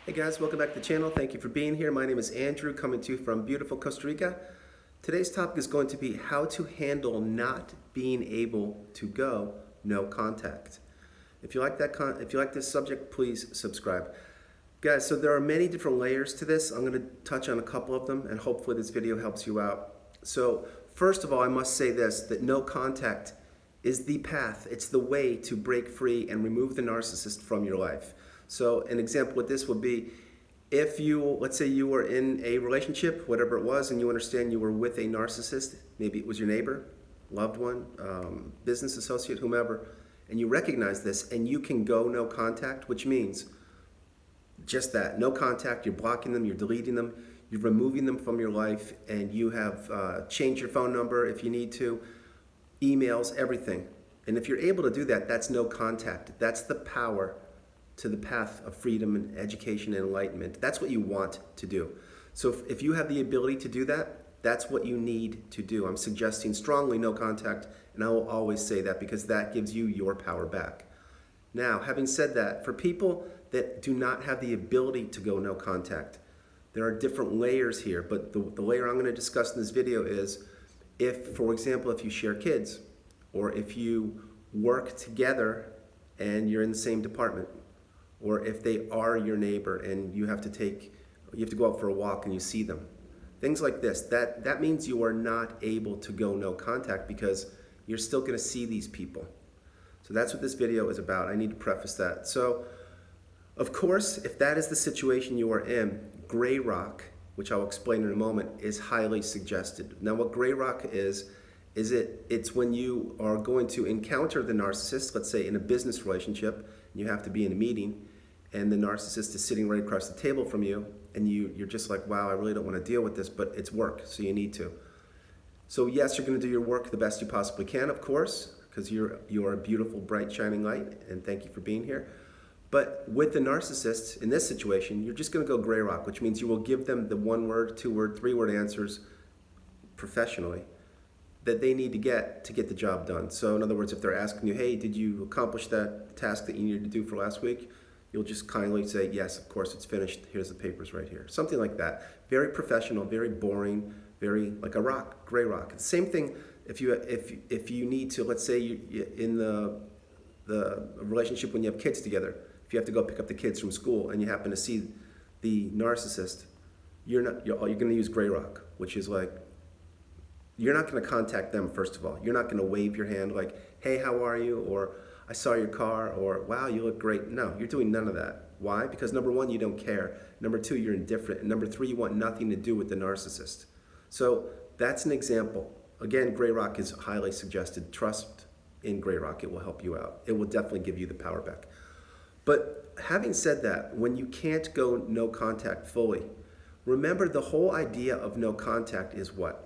Hey guys, welcome back to the channel. Thank you for being here. My name is Andrew, coming to you from beautiful Costa Rica. Today's topic is going to be how to handle not being able to go no contact. If you like this subject, please subscribe. Guys, so there are many different layers to this. I'm going to touch on a couple of them, and hopefully this video helps you out. So first of all, I must say this, that no contact is the path. It's the way to break free and remove the narcissist from your life. So an example with this would be if let's say you were in a relationship, whatever it was, and you understand you were with a narcissist, maybe it was your neighbor, loved one, business associate, whomever, and you recognize this and you can go no contact, which means just that, no contact, you're blocking them, you're deleting them, you're removing them from your life, and you have changed your phone number if you need to, emails, everything. And if you're able to do that, that's no contact. That's the power to the path of freedom and education and enlightenment. That's what you want to do. So if you have the ability to do that, that's what you need to do. I'm suggesting strongly no contact, and I will always say that because that gives you your power back. Now, having said that, for people that do not have the ability to go no contact, there are different layers here, but the layer I'm going to discuss in this video is if, for example, if you share kids, or if you work together and you're in the same department, or if they are your neighbor and you have to go out for a walk and you see them. Things like this, that means you are not able to go no contact because you're still going to see these people. So that's what this video is about. I need to preface that. So, of course, if that is the situation you are in, gray rock, which I'll explain in a moment, is highly suggested. Now, what gray rock is it's when you are going to encounter the narcissist, let's say in a business relationship, and you have to be in a meeting, and the narcissist is sitting right across the table from you, and you're just like, wow, I really don't want to deal with this, but it's work, so you need to. So yes, you're going to do your work the best you possibly can, of course, because you're a beautiful, bright, shining light, and thank you for being here. But with the narcissist, in this situation, you're just going to go gray rock, which means you will give them the one-word, two-word, three-word answers professionally that they need to get the job done. So in other words, if they're asking you, hey, did you accomplish that task that you needed to do for last week? You'll just kindly say, yes, of course, it's finished. Here's the papers right here. Something like that. Very professional, very boring, very like a rock, gray rock. The same thing if you need to, let's say in the relationship when you have kids together, if you have to go pick up the kids from school and you happen to see the narcissist, you're going to use gray rock, which is like, you're not going to contact them, first of all. You're not going to wave your hand like, hey, how are you? Or I saw your car, or wow, you look great. No, you're doing none of that. Why? Because number one, you don't care. Number two, you're indifferent. And number three, you want nothing to do with the narcissist. So that's an example. Again, gray rock is highly suggested. Trust in gray rock. It will help you out. It will definitely give you the power back. But having said that, when you can't go no contact fully, remember the whole idea of no contact is what?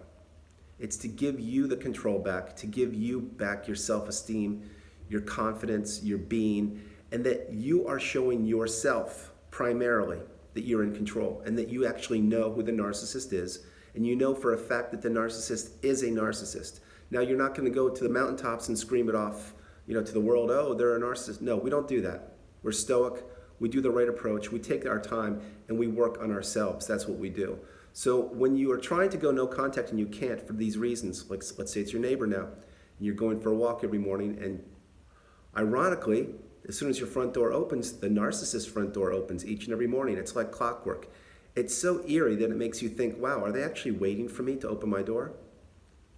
It's to give you the control back, to give you back your self-esteem, your confidence, your being, and that you are showing yourself primarily that you're in control and that you actually know who the narcissist is, and you know for a fact that the narcissist is a narcissist. Now, you're not going to go to the mountaintops and scream it off, to the world, oh, they're a narcissist. No, we don't do that. We're stoic, we do the right approach, we take our time, and we work on ourselves. That's what we do. So when you are trying to go no contact and you can't for these reasons, like let's say it's your neighbor now, and you're going for a walk every morning, and ironically, as soon as your front door opens, the narcissist's front door opens each and every morning. It's like clockwork. It's so eerie that it makes you think, wow, are they actually waiting for me to open my door?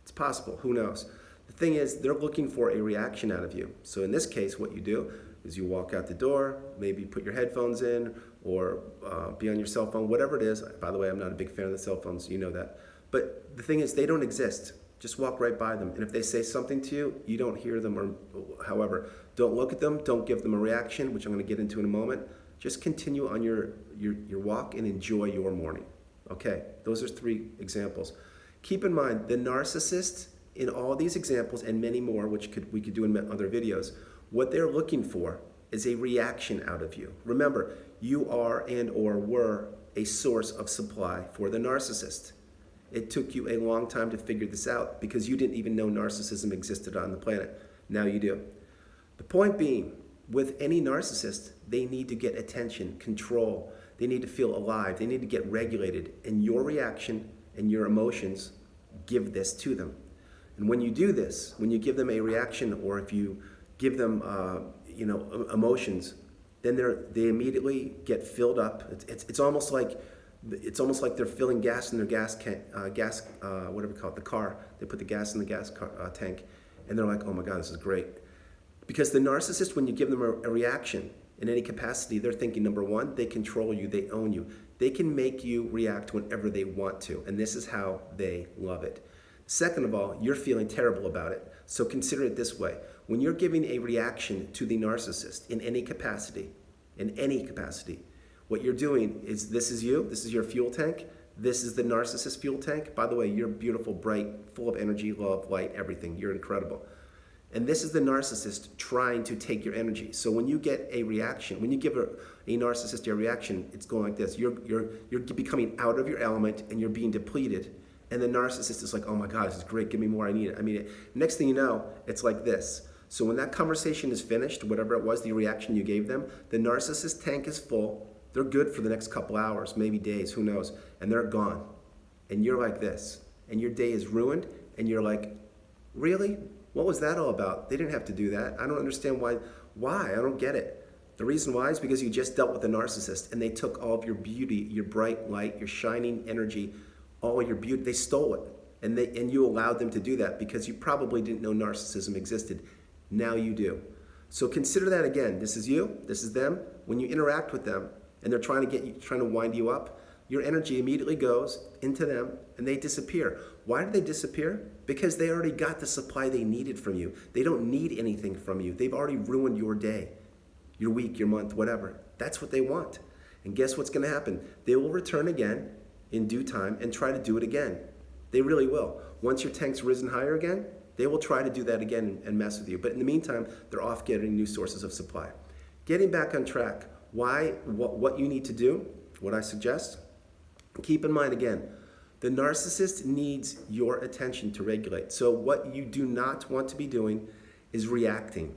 It's possible, who knows? The thing is, they're looking for a reaction out of you. So in this case, what you do is you walk out the door, maybe put your headphones in, or be on your cell phone, whatever it is. By the way, I'm not a big fan of the cell phones, you know that. But the thing is, they don't exist. Just walk right by them. And if they say something to you, you don't hear them, or however, don't look at them, don't give them a reaction, which I'm going to get into in a moment. Just continue on your walk and enjoy your morning. Okay, those are three examples. Keep in mind, the narcissist in all these examples and many more, which we could do in other videos, what they're looking for is a reaction out of you. Remember, you are and or were a source of supply for the narcissist. It took you a long time to figure this out because you didn't even know narcissism existed on the planet. Now you do. The point being, with any narcissist, they need to get attention, control. They need to feel alive. They need to get regulated. And your reaction and your emotions give this to them. And when you do this, when you give them a reaction, or if you give them, emotions, then they immediately get filled up. It's almost like they're filling gas in their whatever we call it, the car. They put the gas in the gas tank, and they're like, oh my God, this is great. Because the narcissist, when you give them a reaction in any capacity, they're thinking, number one, they control you, they own you. They can make you react whenever they want to, and this is how they love it. Second of all, you're feeling terrible about it. So consider it this way. When you're giving a reaction to the narcissist in any capacity, what you're doing is, this is you, this is your fuel tank, this is the narcissist fuel tank. By the way, you're beautiful, bright, full of energy, love, light, everything. You're incredible. And this is the narcissist trying to take your energy. So when you get a reaction, when you give a narcissist a reaction, it's going like this. You're becoming out of your element and you're being depleted. And the narcissist is like, oh my God, this is great. Give me more. I need it. Next thing you know, it's like this. So when that conversation is finished, whatever it was, the reaction you gave them, the narcissist tank is full. They're good for the next couple hours, maybe days, who knows. And they're gone. And you're like this. And your day is ruined. And you're like, really? What was that all about? They didn't have to do that. I don't understand why. I don't get it. The reason why is because you just dealt with a narcissist and they took all of your beauty, your bright light, your shining energy, all your beauty. They stole it. And you allowed them to do that because you probably didn't know narcissism existed. Now you do. So consider that again. This is you. This is them. When you interact with them and they're trying to wind you up, your energy immediately goes into them and they disappear. Why do they disappear? Because they already got the supply they needed from you. They don't need anything from you. They've already ruined your day, your week, your month, whatever. That's what they want. And guess what's going to happen? They will return again in due time and try to do it again. They really will. Once your tank's risen higher again, they will try to do that again and mess with you. But in the meantime, they're off getting new sources of supply. Getting back on track, what you need to do, what I suggest, keep in mind again, the narcissist needs your attention to regulate. So what you do not want to be doing is reacting.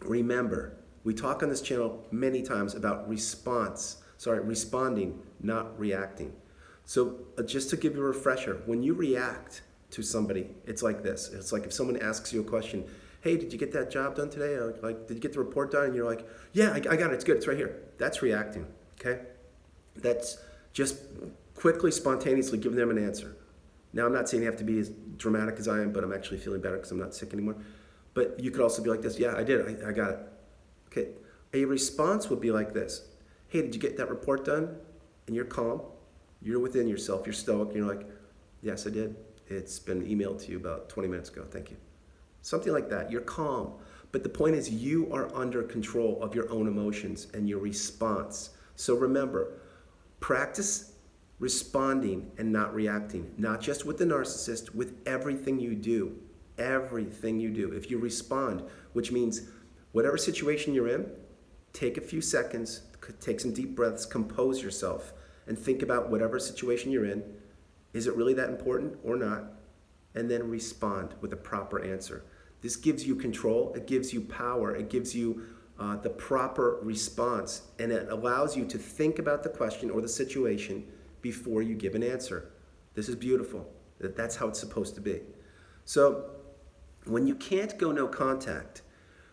Remember, we talk on this channel many times about responding, not reacting. So just to give you a refresher, when you react to somebody, it's like this. It's like if someone asks you a question, hey, did you get that job done today? Or like, did you get the report done? And you're like, yeah, I got it. It's good. It's right here. That's reacting, okay? That's just quickly, spontaneously giving them an answer. Now, I'm not saying you have to be as dramatic as I am, but I'm actually feeling better because I'm not sick anymore. But you could also be like this. Yeah, I did. I got it. Okay. A response would be like this. Hey, did you get that report done? And you're calm. You're within yourself. You're stoic. You're like, yes, I did. It's been emailed to you about 20 minutes ago. Thank you. Something like that. You're calm. But the point is you are under control of your own emotions and your response. So remember, practice responding and not reacting, not just with the narcissist, with everything you do. Everything you do. If you respond, which means whatever situation you're in, take a few seconds, take some deep breaths, compose yourself, and think about whatever situation you're in. Is it really that important or not? And then respond with a proper answer. This gives you control, it gives you power, it gives you the proper response, and it allows you to think about the question or the situation before you give an answer. This is beautiful. That's how it's supposed to be. So when you can't go no contact,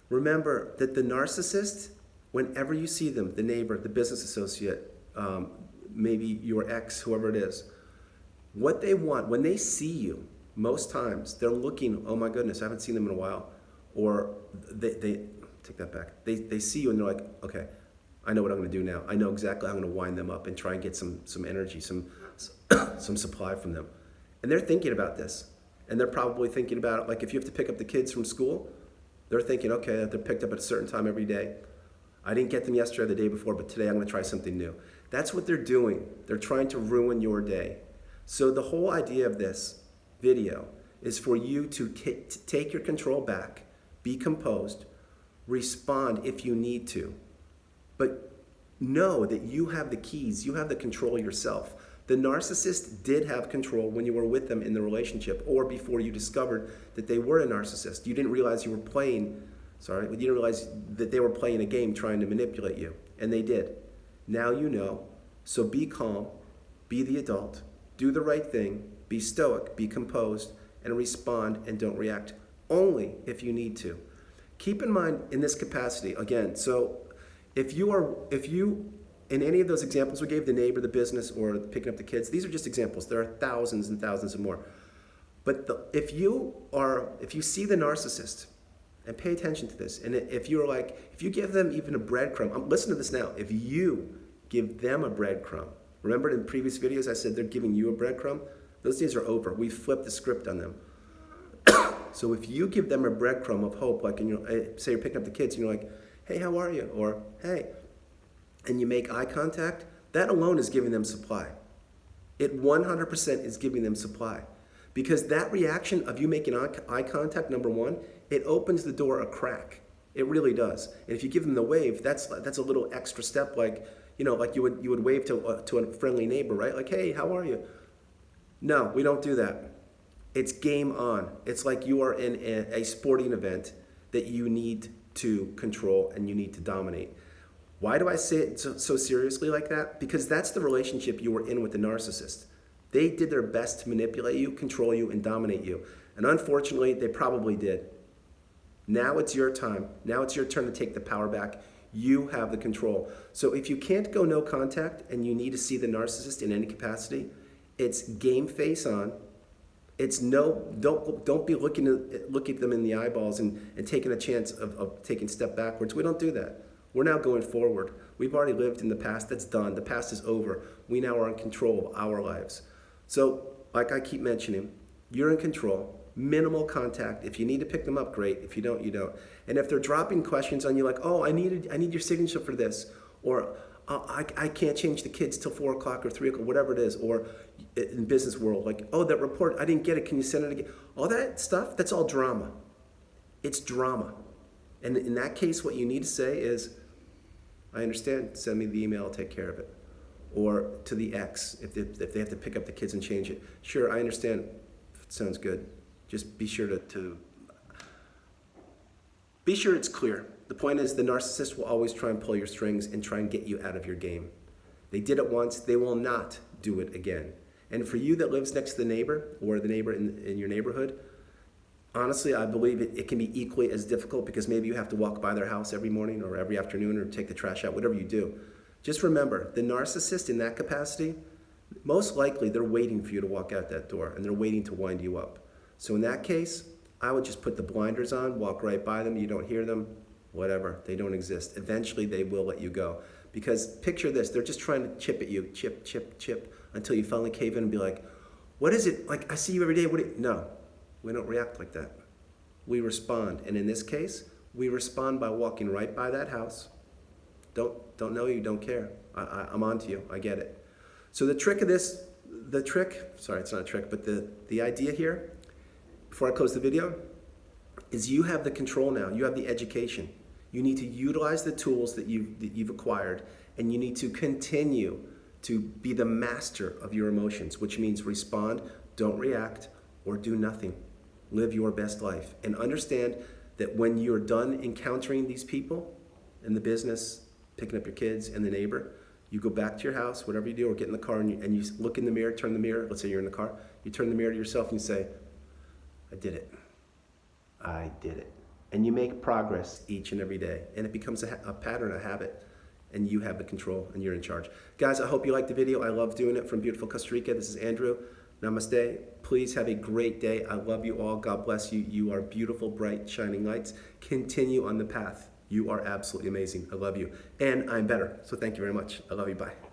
remember that the narcissist, whenever you see them, the neighbor, the business associate, maybe your ex, whoever it is, what they want, when they see you, most times they're looking, oh my goodness, I haven't seen them in a while. Or they take that back. They see you and they're like, okay, I know what I'm going to do now. I know exactly how I'm going to wind them up and try and get some energy, some supply from them. And they're thinking about this. And they're probably thinking about it, like if you have to pick up the kids from school, they're thinking, okay, they're picked up at a certain time every day. I didn't get them yesterday or the day before, but today I'm going to try something new. That's what they're doing. They're trying to ruin your day. So the whole idea of this video is for you to take your control back, be composed, respond if you need to. But know that you have the keys, you have the control yourself. The narcissist did have control when you were with them in the relationship or before you discovered that they were a narcissist. You didn't realize you were playing Sorry, you didn't realize that they were playing a game trying to manipulate you, and they did. Now you know, so be calm, be the adult, do the right thing, be stoic, be composed, and respond and don't react only if you need to. Keep in mind in this capacity, again, so if you, in any of those examples we gave, the neighbor, the business, or picking up the kids, these are just examples. There are thousands and thousands of more. But if you see the narcissist, and pay attention to this, and if you give them even a breadcrumb, listen to this now, if you give them a breadcrumb, remember in previous videos I said they're giving you a breadcrumb? Those days are over. We flipped the script on them. So if you give them a breadcrumb of hope, like say you're picking up the kids and you're like, hey, how are you? Or hey, and you make eye contact, that alone is giving them supply. It 100% is giving them supply. Because that reaction of you making eye contact, number one, it opens the door a crack. It really does. And if you give them the wave, that's a little extra step, like you would wave to a friendly neighbor, right? Like, hey, how are you? No, we don't do that. It's game on. It's like you are in a sporting event that you need to control and you need to dominate. Why do I say it so seriously like that? Because that's the relationship you were in with the narcissist. They did their best to manipulate you, control you, and dominate you. And unfortunately, they probably did. Now it's your time. Now it's your turn to take the power back. You have the control. So if you can't go no contact and you need to see the narcissist in any capacity, it's game face on. It's don't be looking at them in the eyeballs and taking a chance of taking a step backwards. We don't do that. We're now going forward. We've already lived in the past. That's done. The past is over. We now are in control of our lives. So, like I keep mentioning, you're in control. Minimal contact. If you need to pick them up, great. If you don't, you don't. And if they're dropping questions on you like, oh, I need your signature for this, or I can't change the kids till 4 o'clock or 3 o'clock, whatever it is, or in business world, like, oh, that report, I didn't get it, can you send it again? All that stuff, that's all drama. It's drama. And in that case, what you need to say is, I understand, send me the email, I'll take care of it. Or to the ex, if they have to pick up the kids and change it. Sure, I understand, sounds good. Just be sure be sure it's clear. The point is the narcissist will always try and pull your strings and try and get you out of your game. They did it once, they will not do it again. And for you that lives next to the neighbor or the neighbor in your neighborhood, honestly, I believe it can be equally as difficult because maybe you have to walk by their house every morning or every afternoon or take the trash out, whatever you do. Just remember, the narcissist in that capacity, most likely they're waiting for you to walk out that door and they're waiting to wind you up. So in that case, I would just put the blinders on, walk right by them, you don't hear them, whatever, they don't exist. Eventually they will let you go. Because picture this, they're just trying to chip at you, chip, chip, chip, until you finally cave in and be like, what is it? Like, I see you every day, No, we don't react like that. We respond, and in this case, we respond by walking right by that house. Don't know you, don't care. I'm on to you, I get it. So the trick of this, sorry, it's not a trick, but the idea here, before I close the video, is you have the control now. You have the education. You need to utilize the tools that you've acquired, and you need to continue to be the master of your emotions, which means respond, don't react, or do nothing. Live your best life. And understand that when you're done encountering these people in the business, picking up your kids and the neighbor, you go back to your house, whatever you do, or get in the car and you look in the mirror, turn the mirror, let's say you're in the car, you turn the mirror to yourself and you say, I did it. I did it. And you make progress each and every day. And it becomes a pattern, a habit. And you have the control and you're in charge. Guys, I hope you liked the video. I love doing it from beautiful Costa Rica. This is Andrew. Namaste. Please have a great day. I love you all. God bless you. You are beautiful, bright, shining lights. Continue on the path. You are absolutely amazing. I love you. And I'm better. So thank you very much. I love you. Bye.